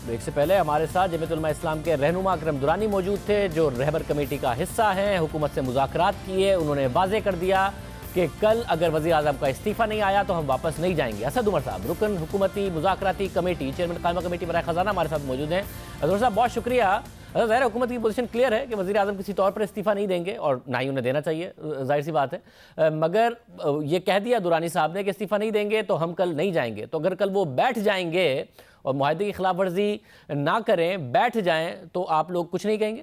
Break سے پہلے ہمارے ساتھ جمعیت علماء اسلام کے رہنما اکرم درانی موجود تھے جو رہبر کمیٹی کا حصہ ہیں، حکومت سے مذاکرات کیے. انہوں نے واضح کر دیا کہ کل اگر وزیر اعظم کا استعفیٰ نہیں آیا تو ہم واپس نہیں جائیں گے. اسد عمر صاحب رکن حکومتی مذاکراتی کمیٹی، چیئرمین قائمہ کمیٹی برائے خزانہ ہمارے ساتھ موجود ہیں. اسد عمر صاحب بہت شکریہ. ظاہر حکومت کی پوزیشن کلیئر ہے کہ وزیر اعظم کسی طور پر استعفیٰ نہیں دیں گے اور نہ ہی انہیں دینا چاہیے، ظاہر سی بات ہے. مگر یہ کہہ دیا درانی صاحب نے کہ استعفیٰ نہیں دیں گے تو ہم کل نہیں جائیں گے. تو اگر کل وہ بیٹھ جائیں گے اور معاہدے کی خلاف ورزی نہ کریں، بیٹھ جائیں، تو آپ لوگ کچھ نہیں کہیں گے؟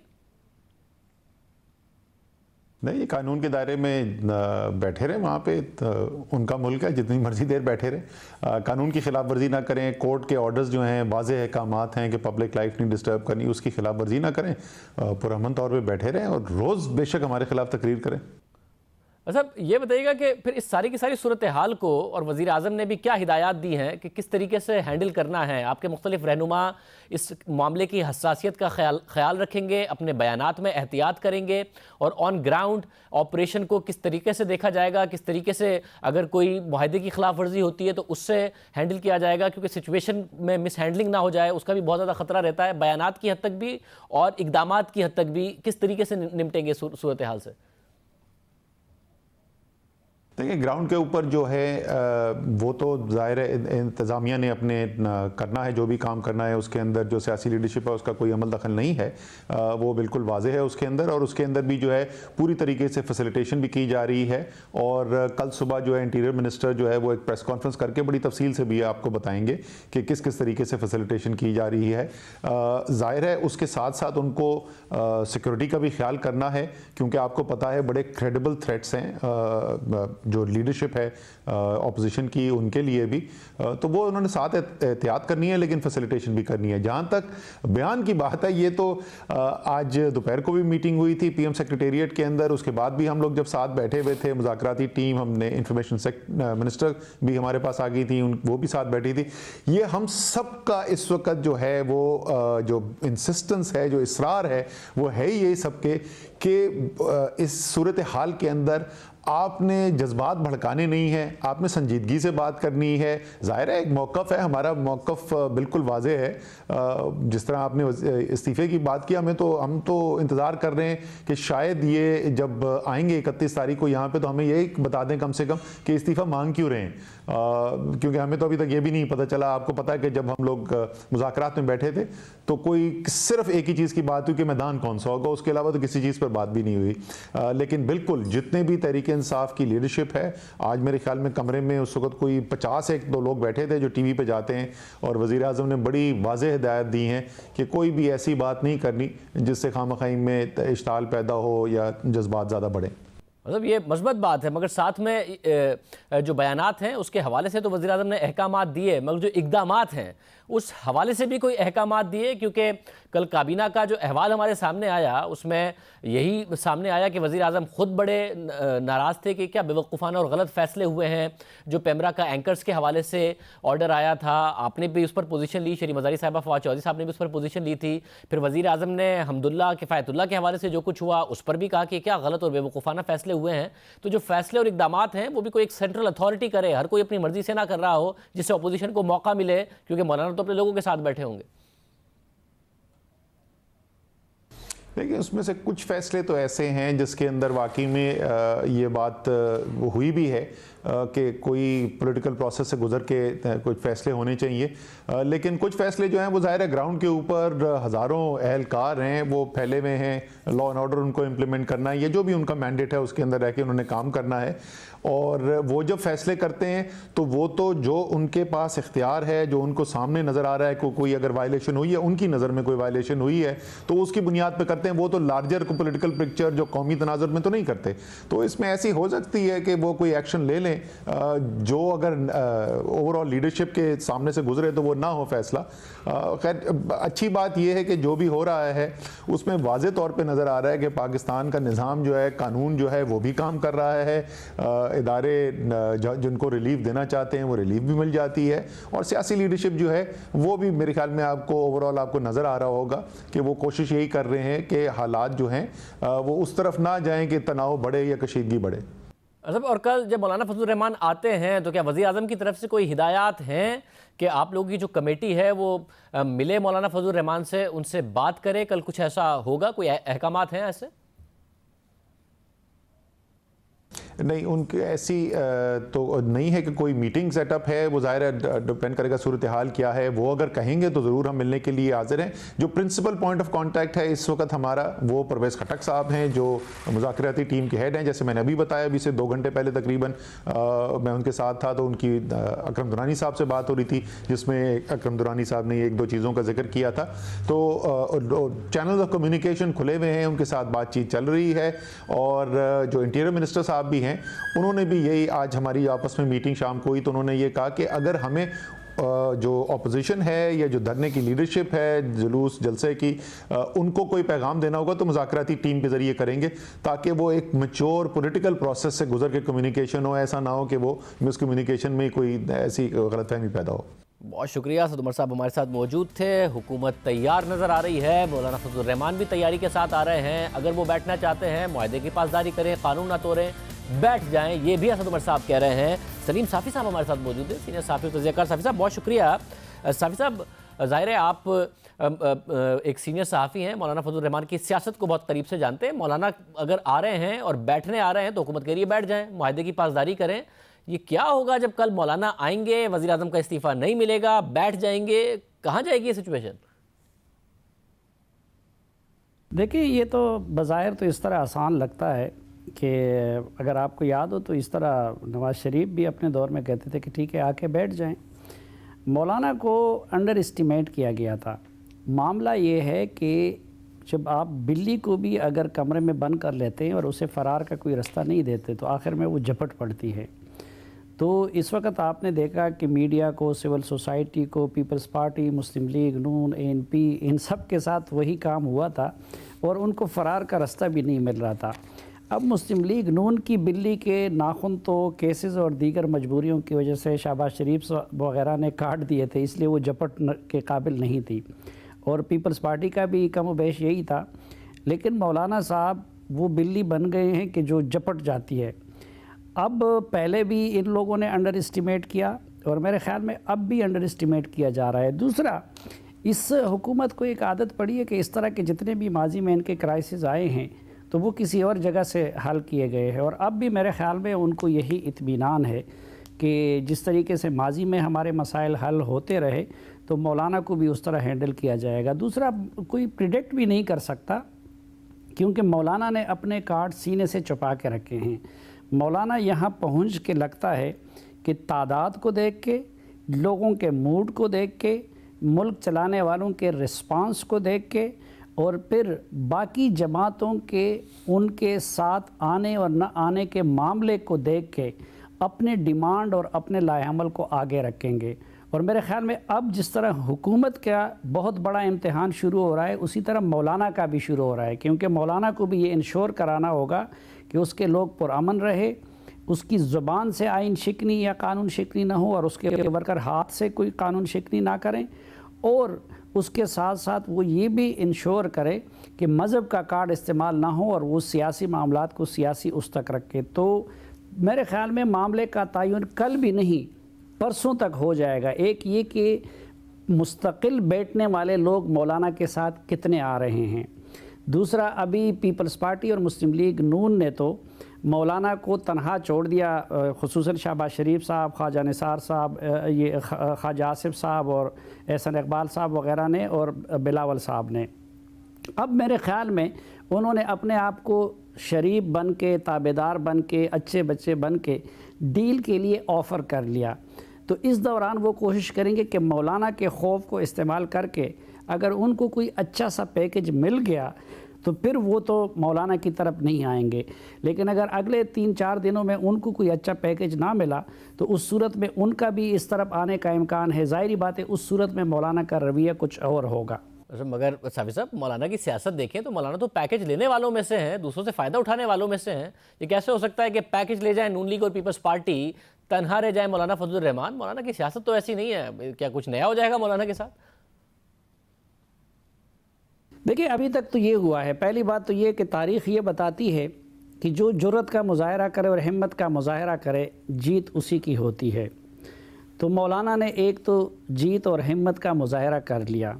نہیں، یہ قانون کے دائرے میں بیٹھے رہے، وہاں پہ ان کا ملک ہے، جتنی مرضی دیر بیٹھے رہے. قانون کی خلاف ورزی نہ کریں، کورٹ کے آرڈرز جو ہیں، واضح احکامات ہیں کہ پبلک لائف نہیں ڈسٹرب کرنی، اس کی خلاف ورزی نہ کریں، پرامن طور پہ بیٹھے رہیں اور روز بے شک ہمارے خلاف تقریر کریں. صاحب یہ بتائیے گا کہ پھر اس ساری کی ساری صورتحال کو، اور وزیر اعظم نے بھی کیا ہدایات دی ہیں کہ کس طریقے سے ہینڈل کرنا ہے؟ آپ کے مختلف رہنما اس معاملے کی حساسیت کا خیال رکھیں گے، اپنے بیانات میں احتیاط کریں گے، اور آن گراؤنڈ آپریشن کو کس طریقے سے دیکھا جائے گا، کس طریقے سے اگر کوئی معاہدے کی خلاف ورزی ہوتی ہے تو اس سے ہینڈل کیا جائے گا، کیونکہ سچویشن میں مس ہینڈلنگ نہ ہو جائے، اس کا بھی بہت زیادہ خطرہ رہتا ہے. بیانات کی حد تک بھی اور اقدامات کی حد تک بھی کس طریقے سے نمٹیں گے صورتحال سے؟ دیکھیں، گراؤنڈ کے اوپر جو ہے وہ تو ظاہر ہے انتظامیہ نے اپنے کرنا ہے، جو بھی کام کرنا ہے اس کے اندر جو سیاسی لیڈرشپ ہے اس کا کوئی عمل دخل نہیں ہے، وہ بالکل واضح ہے اس کے اندر. اور اس کے اندر بھی جو ہے پوری طریقے سے فیسیلیٹیشن بھی کی جا رہی ہے. اور کل صبح جو ہے انٹیریئر منسٹر جو ہے وہ ایک پریس کانفرنس کر کے بڑی تفصیل سے بھی آپ کو بتائیں گے کہ کس کس طریقے سے فیسیلیٹیشن کی جا رہی ہے. ظاہر ہے اس کے ساتھ ساتھ ان کو سیکورٹی کا بھی خیال کرنا ہے، کیونکہ آپ کو پتہ ہے بڑے کریڈیبل تھریٹس ہیں جو لیڈرشپ ہے اپوزیشن کی، ان کے لیے بھی. تو وہ انہوں نے ساتھ احتیاط کرنی ہے لیکن فیسیلیٹیشن بھی کرنی ہے. جہاں تک بیان کی بات ہے، یہ تو آج دوپہر کو بھی میٹنگ ہوئی تھی پی ایم سیکریٹریٹ کے اندر. اس کے بعد بھی ہم لوگ جب ساتھ بیٹھے ہوئے تھے، مذاکراتی ٹیم، ہم نے انفارمیشن منسٹر بھی ہمارے پاس آ گئی تھی، وہ بھی ساتھ بیٹھی تھی. یہ ہم سب کا اس وقت جو ہے وہ جو انسسٹنس ہے، جو اصرار ہے، وہ ہے یہ سب کے کہ اس صورتحال کے اندر آپ نے جذبات بھڑکانے نہیں ہیں، آپ نے سنجیدگی سے بات کرنی ہے. ظاہر ہے ایک موقف ہے، ہمارا موقف بالکل واضح ہے. جس طرح آپ نے استعفے کی بات کی، ہم تو انتظار کر رہے ہیں کہ شاید یہ جب آئیں گے 31 تاریخ کو یہاں پہ تو ہمیں یہ بتا دیں کم سے کم کہ استعفیٰ مانگ کیوں رہے ہیں. کیونکہ ہمیں تو ابھی تک یہ بھی نہیں پتہ چلا. آپ کو پتہ ہے کہ جب ہم لوگ مذاکرات میں بیٹھے تھے تو کوئی صرف ایک ہی چیز کی بات ہوئی کہ میدان کون سا ہوگا، اس کے علاوہ تو کسی چیز پر بات بھی نہیں ہوئی. لیکن بالکل جتنے بھی تحریک انصاف کی لیڈرشپ ہے، آج میرے خیال میں کمرے میں اس وقت کوئی 50 ایک دو لوگ بیٹھے تھے جو ٹی وی پہ جاتے ہیں، اور وزیر اعظم نے بڑی واضح ہدایت دی ہیں کہ کوئی بھی ایسی بات نہیں کرنی جس سے خواہ میں اشتعال پیدا ہو یا جذبات زیادہ بڑھیں. مطلب یہ مثبت بات ہے، مگر ساتھ میں جو بیانات ہیں اس کے حوالے سے تو وزیر اعظم نے احکامات دیے، مگر جو اقدامات ہیں اس حوالے سے بھی کوئی احکامات دیے؟ کیونکہ کل کابینہ کا جو احوال ہمارے سامنے آیا اس میں یہی سامنے آیا کہ وزیر اعظم خود بڑے ناراض تھے کہ کیا بے وقوفانہ اور غلط فیصلے ہوئے ہیں. جو پیمرا کا اینکرز کے حوالے سے آرڈر آیا تھا، آپ نے بھی اس پر پوزیشن لی، شری مزاری صاحبہ، فواد چودھری صاحب نے بھی اس پر پوزیشن لی تھی. پھر وزیر اعظم نے حمداللہ کفایت اللہ کے حوالے سے جو کچھ ہوا اس پر بھی کہا کہ کیا غلط اور بے وقوفانہ فیصلے ہوئے ہیں. تو جو فیصلے اور اقدامات ہیں وہ بھی کوئی ایک سینٹرل اتھارٹی کرے، ہر کوئی اپنی مرضی سے نہ کر رہا ہو، جس سے اپوزیشن کو موقع ملے، کیونکہ مولانا تو اپنے لوگوں کے ساتھ بیٹھے ہوں گے. دیکھیں، اس میں سے کچھ فیصلے تو ایسے ہیں جس کے اندر واقعی میں یہ بات ہوئی بھی ہے کہ کوئی پولیٹیکل پروسیس سے گزر کے کچھ فیصلے ہونے چاہیے. لیکن کچھ فیصلے جو ہیں وہ ظاہر ہے گراؤنڈ کے اوپر ہزاروں اہلکار ہیں، وہ پھیلے ہوئے ہیں، لا اینڈ آرڈر ان کو امپلیمنٹ کرنا ہے، یہ جو بھی ان کا مینڈیٹ ہے اس کے اندر رہ کے انہوں نے کام کرنا ہے. اور وہ جب فیصلے کرتے ہیں تو وہ تو جو ان کے پاس اختیار ہے، جو ان کو سامنے نظر آ رہا ہے کہ کوئی اگر وائلیشن ہوئی ہے، ان کی نظر میں کوئی وائلیشن ہوئی ہے تو اس کی بنیاد پہ کرتے ہیں. وہ تو لارجر پولیٹیکل پکچر جو قومی تناظر میں تو نہیں کرتے. تو اس میں ایسی ہو سکتی ہے کہ وہ کوئی ایکشن لے لیں جو اگر اوور آل لیڈرشپ کے سامنے سے گزرے تو وہ نہ ہو فیصلہ. خیر، اچھی بات یہ ہے کہ جو بھی ہو رہا ہے اس میں واضح طور پہ نظر آ رہا ہے کہ پاکستان کا نظام جو ہے، قانون جو ہے وہ بھی کام کر رہا ہے. ادارے جن کو ریلیف دینا چاہتے ہیں وہ ریلیف بھی مل جاتی ہے، اور سیاسی لیڈرشپ جو ہے وہ بھی میرے خیال میں آپ کو اوور آل آپ کو نظر آ رہا ہوگا کہ وہ کوشش یہی کر رہے ہیں کہ حالات جو ہیں وہ اس طرف نہ جائیں کہ تناؤ بڑھے یا کشیدگی بڑھے. صاحب اور کل جب مولانا فضل الرحمان آتے ہیں تو کیا وزیر اعظم کی طرف سے کوئی ہدایات ہیں کہ آپ لوگوں کی جو کمیٹی ہے وہ ملے مولانا فضل الرحمان سے، ان سے بات کرے؟ کل کچھ ایسا ہوگا، کوئی احکامات ہیں ایسے؟ نہیں، ان کی ایسی تو نہیں ہے کہ کوئی میٹنگ سیٹ اپ ہے، وہ ظاہر ہے ڈپینڈ کرے گا صورتحال کیا ہے. وہ اگر کہیں گے تو ضرور ہم ملنے کے لیے حاضر ہیں. جو پرنسپل پوائنٹ آف کانٹیکٹ ہے اس وقت ہمارا، وہ پرویز خٹک صاحب ہیں جو مذاکراتی ٹیم کے ہیڈ ہیں. جیسے میں نے ابھی بتایا، ابھی سے 2 گھنٹے پہلے تقریباً میں ان کے ساتھ تھا تو ان کی اکرم درانی صاحب سے بات ہو رہی تھی، جس میں اکرم درانی صاحب نے 1-2 چیزوں کا ذکر کیا تھا. تو چینلز آف کمیونیکیشن کھلے ہوئے ہیں، ان کے ساتھ بات چیت چل رہی ہے. اور جو انٹیریئر منسٹر صاحب بھی ہیں، انہوں نے بھی یہی، آج ہماری آپس میں میٹنگ شام کو ہوئی تو انہوں نے یہ کہا کہ اگر ہمیں جو اپوزیشن ہے یا جو دھرنے کی لیڈرشپ ہے، جلوس جلسے کی، ان کو کوئی پیغام دینا ہوگا تو مذاکراتی ٹیم کے ذریعے کریں گے، تاکہ وہ ایک میچور پولیٹیکل پروسیس سے گزر کے کمیونیکیشن ہو. ایسا نہ ہو کہ وہ مس کمیونیکیشن میں کوئی ایسی غلط فہمی پیدا ہو. بہت شکریہ. اسد عمر صاحب ہمارے ساتھ موجود تھے. حکومت تیار نظر آ رہی ہے، مولانا فضل الرحمان بھی تیاری کے ساتھ آ رہے ہیں. اگر وہ بیٹھنا چاہتے ہیں، معاہدے کی پاسداری کریں، قانون نہ توڑیں، بیٹھ جائیں، یہ بھی اسد عمر صاحب کہہ رہے ہیں. سلیم صافی صاحب ہمارے ساتھ موجود ہیں، سینئر صحافی و تجزیہ کار. صافی صاحب بہت شکریہ. صافی صاحب، ظاہر ہے آپ ایک سینئر صحافی ہیں، مولانا فضل الرحمان کی سیاست کو بہت قریب سے جانتے ہیں. مولانا اگر آ رہے ہیں اور بیٹھنے آ رہے ہیں تو حکومت کہہ رہی ہے بیٹھ جائیں، معاہدے کی پاسداری کریں. یہ کیا ہوگا جب کل مولانا آئیں گے، وزیر اعظم کا استعفیٰ نہیں ملے گا، بیٹھ جائیں گے؟ کہاں جائے گی یہ سچویشن؟ دیکھیں، یہ تو بظاہر تو اس طرح آسان لگتا ہے کہ اگر آپ کو یاد ہو تو اس طرح نواز شریف بھی اپنے دور میں کہتے تھے کہ ٹھیک ہے آ کے بیٹھ جائیں. مولانا کو انڈر اسٹیمیٹ کیا گیا تھا. معاملہ یہ ہے کہ جب آپ بلی کو بھی اگر کمرے میں بند کر لیتے ہیں اور اسے فرار کا کوئی رستہ نہیں دیتے تو آخر میں وہ جھپٹ پڑتی ہے. تو اس وقت آپ نے دیکھا کہ میڈیا کو، سول سوسائٹی کو، پیپلز پارٹی، مسلم لیگ نون، ANP، ان سب کے ساتھ وہی کام ہوا تھا اور ان کو فرار کا رستہ بھی نہیں مل رہا تھا. اب مسلم لیگ نون کی بلی کے ناخن تو کیسز اور دیگر مجبوریوں کی وجہ سے شہباز شریف وغیرہ نے کاٹ دیے تھے، اس لیے وہ جھپٹ کے قابل نہیں تھی. اور پیپلز پارٹی کا بھی کم و بیش یہی تھا. لیکن مولانا صاحب وہ بلی بن گئے ہیں کہ جو جھپٹ جاتی ہے. اب پہلے بھی ان لوگوں نے انڈر اسٹیمیٹ کیا اور میرے خیال میں اب بھی انڈر اسٹیمیٹ کیا جا رہا ہے. دوسرا، اس حکومت کو ایک عادت پڑی ہے کہ اس طرح کے جتنے بھی ماضی میں ان کے کرائسس آئے ہیں تو وہ کسی اور جگہ سے حل کیے گئے ہیں. اور اب بھی میرے خیال میں ان کو یہی اطمینان ہے کہ جس طریقے سے ماضی میں ہمارے مسائل حل ہوتے رہے تو مولانا کو بھی اس طرح ہینڈل کیا جائے گا. دوسرا، کوئی پریڈکٹ بھی نہیں کر سکتا کیونکہ مولانا نے اپنے کارڈ سینے سے چھپا کے رکھے ہیں. مولانا یہاں پہنچ کے لگتا ہے کہ تعداد کو دیکھ کے، لوگوں کے موڈ کو دیکھ کے، ملک چلانے والوں کے رسپانس کو دیکھ کے اور پھر باقی جماعتوں کے ان کے ساتھ آنے اور نہ آنے کے معاملے کو دیکھ کے اپنے ڈیمانڈ اور اپنے لائحہ عمل کو آگے رکھیں گے. اور میرے خیال میں اب جس طرح حکومت کا بہت بڑا امتحان شروع ہو رہا ہے، اسی طرح مولانا کا بھی شروع ہو رہا ہے، کیونکہ مولانا کو بھی یہ انشور کرانا ہوگا کہ اس کے لوگ پرامن رہے، اس کی زبان سے آئین شکنی یا قانون شکنی نہ ہو اور اس کے ورکر ہاتھ سے کوئی قانون شکنی نہ کریں. اور اس کے ساتھ ساتھ وہ یہ بھی انشور کرے کہ مذہب کا کارڈ استعمال نہ ہو اور وہ سیاسی معاملات کو سیاسی اس تک رکھے. تو میرے خیال میں معاملے کا تعین کل بھی نہیں پرسوں تک ہو جائے گا. ایک یہ کہ مستقل بیٹھنے والے لوگ مولانا کے ساتھ کتنے آ رہے ہیں. دوسرا، ابھی پیپلز پارٹی اور مسلم لیگ نون نے تو مولانا کو تنہا چھوڑ دیا، خصوصاً شہباز شریف صاحب، خواجہ نثار صاحب، یہ خواجہ آصف صاحب اور احسن اقبال صاحب وغیرہ نے اور بلاول صاحب نے. اب میرے خیال میں انہوں نے اپنے آپ کو شریف بن کے، تابعدار بن کے، اچھے بچے بن کے ڈیل کے لیے آفر کر لیا. تو اس دوران وہ کوشش کریں گے کہ مولانا کے خوف کو استعمال کر کے اگر ان کو کوئی اچھا سا پیکج مل گیا تو پھر وہ تو مولانا کی طرف نہیں آئیں گے. لیکن اگر اگلے 3-4 دنوں میں ان کو کوئی اچھا پیکج نہ ملا تو اس صورت میں ان کا بھی اس طرف آنے کا امکان ہے. ظاہری بات ہے اس صورت میں مولانا کا رویہ کچھ اور ہوگا. مگر صافی صاحب، مولانا کی سیاست دیکھیں تو مولانا تو پیکج لینے والوں میں سے ہیں، دوسروں سے فائدہ اٹھانے والوں میں سے ہیں. یہ کیسے ہو سکتا ہے کہ پیکج لے جائیں نون لیگ اور پیپلز پارٹی، تنہا رہ جائے مولانا فضل الرحمان؟ مولانا کی سیاست تو ایسی نہیں ہے. کیا کچھ نیا ہو جائے گا مولانا کے ساتھ؟ دیکھیں، ابھی تک تو یہ ہوا ہے. پہلی بات تو یہ کہ تاریخ یہ بتاتی ہے کہ جو جرت کا مظاہرہ کرے اور ہمت کا مظاہرہ کرے جیت اسی کی ہوتی ہے۔ تو مولانا نے ایک تو جیت اور ہمت کا مظاہرہ کر لیا۔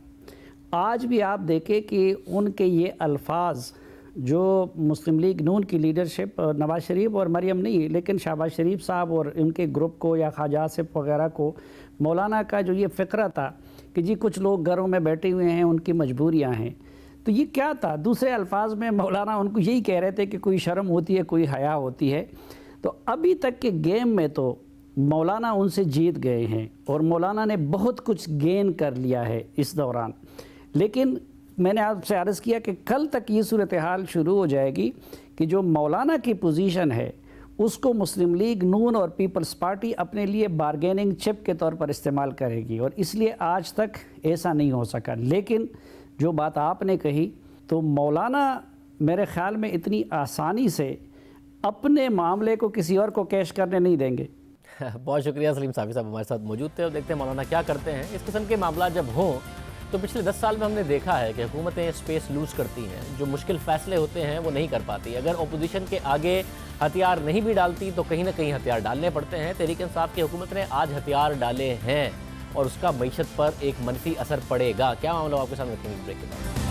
آج بھی آپ دیکھیں کہ ان کے یہ الفاظ جو مسلم لیگ نون کی لیڈرشپ نواز شریف اور مریم نہیں لیکن شہباز شریف صاحب اور ان کے گروپ کو یا خواجہ آصف وغیرہ کو مولانا کا جو یہ فقرہ تھا کہ جی کچھ لوگ گھروں میں بیٹھے ہوئے ہیں، ان کی مجبوریاں ہیں، تو یہ کیا تھا؟ دوسرے الفاظ میں مولانا ان کو یہی کہہ رہے تھے کہ کوئی شرم ہوتی ہے، کوئی حیا ہوتی ہے۔ تو ابھی تک کے گیم میں تو مولانا ان سے جیت گئے ہیں اور مولانا نے بہت کچھ گین کر لیا ہے اس دوران، لیکن میں نے آپ سے عرض کیا کہ کل تک یہ صورتحال شروع ہو جائے گی کہ جو مولانا کی پوزیشن ہے اس کو مسلم لیگ نون اور پیپلز پارٹی اپنے لیے بارگیننگ چپ کے طور پر استعمال کرے گی، اور اس لیے آج تک ایسا نہیں ہو سکا۔ لیکن جو بات آپ نے کہی تو مولانا میرے خیال میں اتنی آسانی سے اپنے معاملے کو کسی اور کو کیش کرنے نہیں دیں گے۔ بہت شکریہ سلیم صافی صاحب ہمارے ساتھ موجود تھے، اور دیکھتے ہیں مولانا کیا کرتے ہیں۔ اس قسم کے معاملات جب ہوں تو پچھلے 10 سال میں ہم نے دیکھا ہے کہ حکومتیں اسپیس لوز کرتی ہیں، جو مشکل فیصلے ہوتے ہیں وہ نہیں کر پاتی۔ اگر اپوزیشن کے آگے ہتھیار نہیں بھی ڈالتی تو کہیں نہ کہیں ہتھیار ڈالنے پڑتے ہیں۔ تحریک انصاف کی حکومت نے آج ہتھیار ڈالے ہیں اور اس کا معیشت پر ایک منفی اثر پڑے گا۔ کیا معاملہ آپ کے سامنے رکھیں گے بریک کے بعد۔